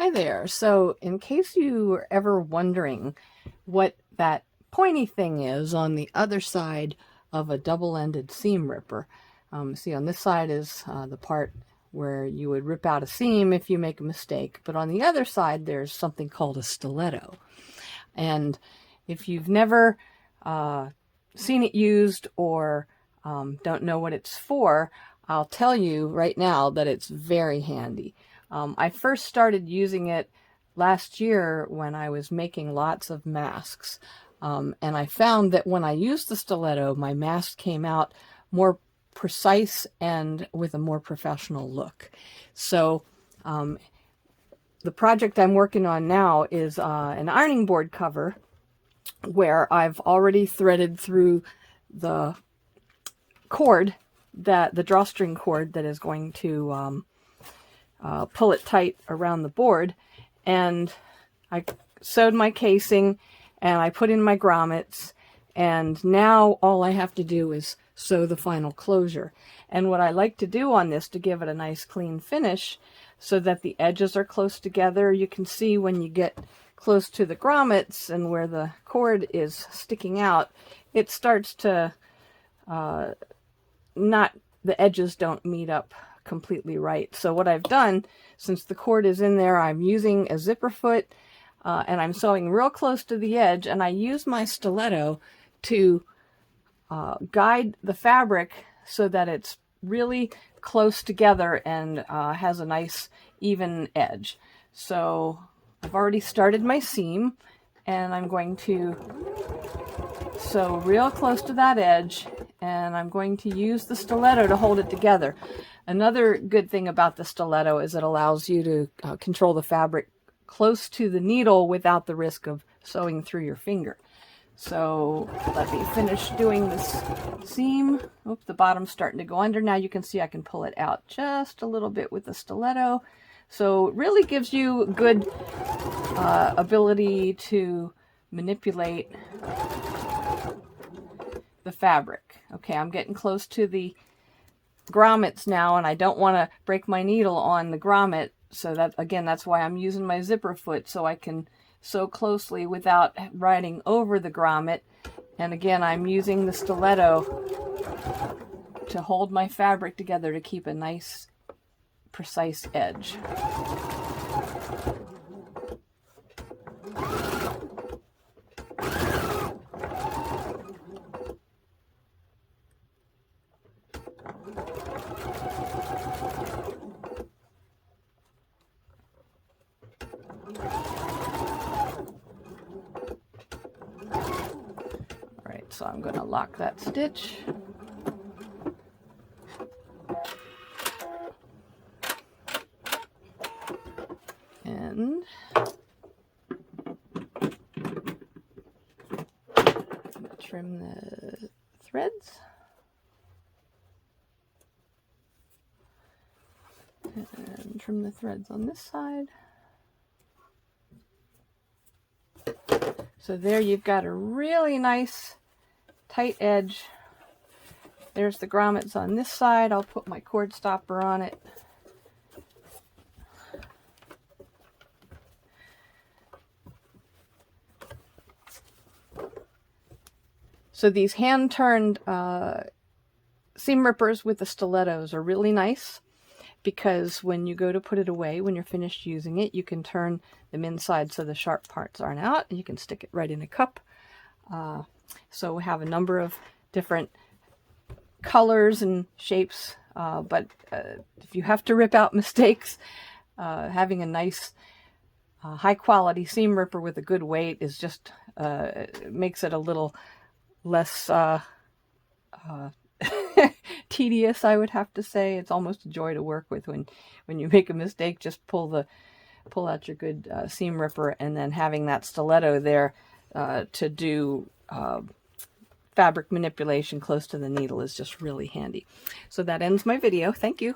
Hi there. So in case you were ever wondering what that pointy thing is on the other side of a double-ended seam ripper, see on this side is the part where you would rip out a seam if you make a mistake, but on the other side there's something called a stiletto. And if you've never seen it used or don't know what it's for, I'll tell you right now that it's very handy. I first started using it last year when I was making lots of masks. And I found that when I used the stiletto, my mask came out more precise and with a more professional look. So the project I'm working on now is an ironing board cover where I've already threaded through the cord, the drawstring cord that is going to pull it tight around the board, and I sewed my casing and I put in my grommets, and now all I have to do is sew the final closure. And what I like to do on this to give it a nice clean finish so that the edges are close together, you can see when you get close to the grommets and where the cord is sticking out, it starts to the edges don't meet up completely right. So what I've done, since the cord is in there, I'm using a zipper foot and I'm sewing real close to the edge, and I use my stiletto to guide the fabric so that it's really close together and has a nice even edge. So I've already started my seam and I'm going to sew real close to that edge, and I'm going to use the stiletto to hold it together. Another good thing about the stiletto is it allows you to control the fabric close to the needle without the risk of sewing through your finger. So let me finish doing this seam. Oops, the bottom's starting to go under. Now you can see I can pull it out just a little bit with the stiletto. So it really gives you good ability to manipulate the fabric. Okay, I'm getting close to the grommets now, and I don't want to break my needle on the grommet, so that, again, that's why I'm using my zipper foot, so I can sew closely without riding over the grommet. And again, I'm using the stiletto to hold my fabric together to keep a nice precise edge. Alright, so I'm going to lock that stitch. And trim the threads. And trim the threads on this side. So there you've got a really nice tight edge. There's the grommets on this side. I'll put my cord stopper on it. So these hand-turned seam rippers with the stilettos are really nice, because when you go to put it away, when you're finished using it, you can turn them inside so the sharp parts aren't out, and you can stick it right in a cup. So we have a number of different colors and shapes, but if you have to rip out mistakes, having a nice high-quality seam ripper with a good weight is just makes it a little less tedious, I would have to say. It's almost a joy to work with. When you make a mistake, just pull out your good seam ripper, and then having that stiletto there to do fabric manipulation close to the needle is just really handy. So that ends my video. Thank you.